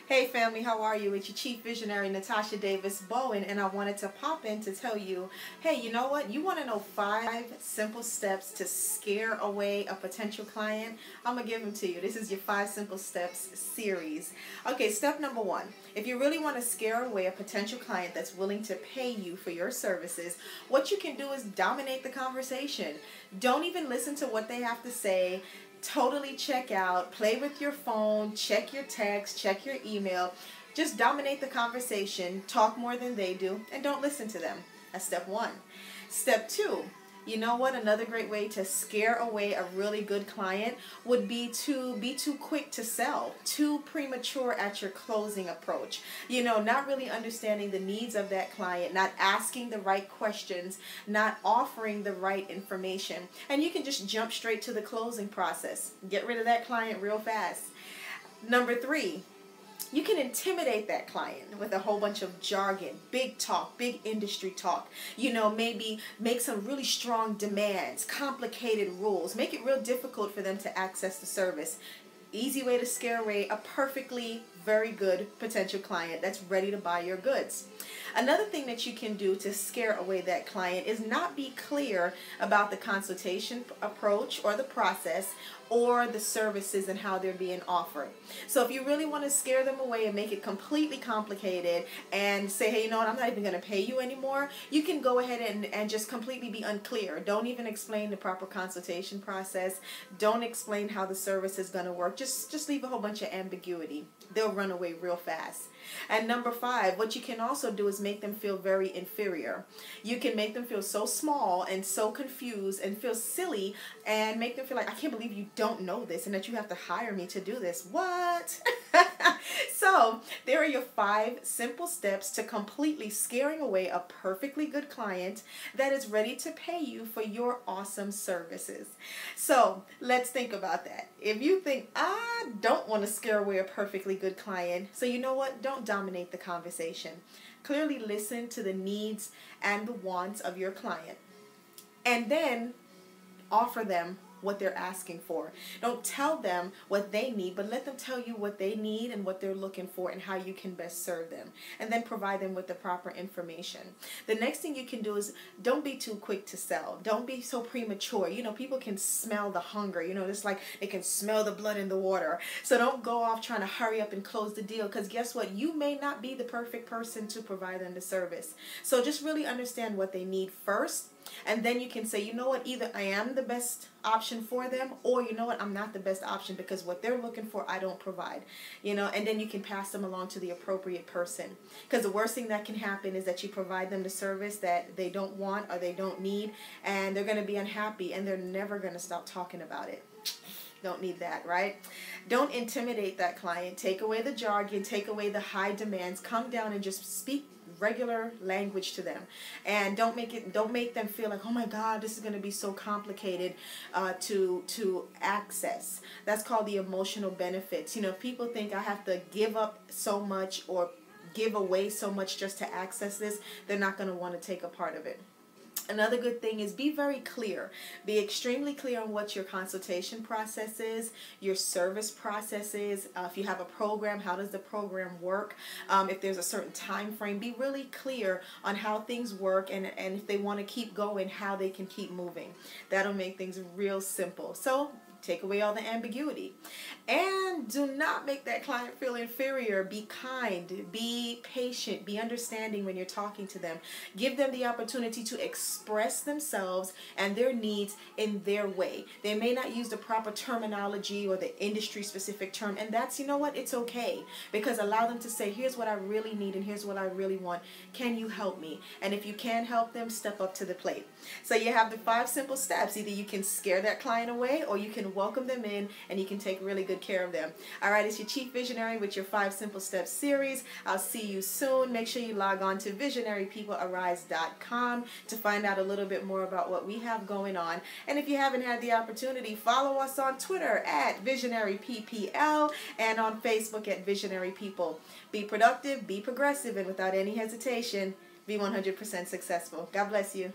Hey family, how are you? It's your Chief Visionary, Natasha Davis Bowen, and I wanted to pop in to tell you, hey, you know what? You want to know 5 simple steps to scare away a potential client? I'm going to give them to you. This is your 5 Simple Steps series. Okay, step number 1. If you really want to scare away a potential client that's willing to pay you for your services, what you can do is dominate the conversation. Don't even listen to what they have to say. Totally check out, play with your phone, check your text, check your email. Just dominate the conversation, talk more than they do, and don't listen to them. That's step 1. Step 2, you know what? Another great way to scare away a really good client would be to be too quick to sell, too premature at your closing approach. You know, not really understanding the needs of that client, not asking the right questions, not offering the right information. And you can just jump straight to the closing process. Get rid of that client real fast. Number 3. You can intimidate that client with a whole bunch of jargon, big talk, big industry talk. You know, maybe make some really strong demands, complicated rules. Make it real difficult for them to access the service. Easy way to scare away a perfectly very good potential client that's ready to buy your goods. Another thing that you can do to scare away that client is not be clear about the consultation approach or the process or the services and how they're being offered. So if you really want to scare them away and make it completely complicated and say, hey, you know what, I'm not even going to pay you anymore, you can go ahead and just completely be unclear. Don't even explain the proper consultation process. Don't explain how the service is going to work. Just leave a whole bunch of ambiguity. They'll run away real fast. And number 5, what you can also do is make them feel very inferior. You can make them feel so small and so confused and feel silly and make them feel like, I can't believe you don't know this and that you have to hire me to do this. What? So there are your 5 simple steps to completely scaring away a perfectly good client that is ready to pay you for your awesome services. So let's think about that. If you think, I don't want to scare away a perfectly good client, so you know what? Don't dominate the conversation. Clearly listen to the needs and the wants of your client. And then offer them what they're asking for. Don't tell them what they need, but let them tell you what they need and what they're looking for and how you can best serve them. And then provide them with the proper information. The next thing you can do is don't be too quick to sell. Don't be so premature. You know, people can smell the hunger. You know, it's like they can smell the blood in the water. So don't go off trying to hurry up and close the deal, because guess what? You may not be the perfect person to provide them the service. So just really understand what they need first. And then you can say, you know what, either I am the best option for them, or you know what, I'm not the best option because what they're looking for, I don't provide. You know, and then you can pass them along to the appropriate person. Because the worst thing that can happen is that you provide them the service that they don't want or they don't need, and they're going to be unhappy and they're never going to stop talking about it. Don't need that, right? Don't intimidate that client. Take away the jargon, take away the high demands. Come down and just speak regular language to them, and don't make them feel like, oh my God, this is going to be so complicated to access. That's called the emotional benefits. You know, if people think I have to give up so much or give away so much just to access this, they're not going to want to take a part of it. Another good thing is be very clear. Be extremely clear on what your consultation process is, your service process is. If you have a program, how does the program work? If there's a certain time frame, be really clear on how things work, and if they want to keep going, how they can keep moving. That'll make things real simple. So take away all the ambiguity. And do not make that client feel inferior. Be kind, be patient, be understanding when you're talking to them. Give them the opportunity to express themselves and their needs in their way. They may not use the proper terminology or the industry specific term, and that's, you know what, it's okay. Because allow them to say, here's what I really need and here's what I really want. Can you help me? And if you can help them, step up to the plate. So you have the 5 simple steps. Either you can scare that client away, or you can welcome them in and you can take really good care of them. All right, it's your Chief Visionary with your 5 Simple Steps series. I'll see you soon. Make sure you log on to visionarypeoplearise.com to find out a little bit more about what we have going on. And if you haven't had the opportunity, follow us on Twitter at VisionaryPPL and on Facebook at Visionary People. Be productive, be progressive, and without any hesitation, be 100% successful. God bless you.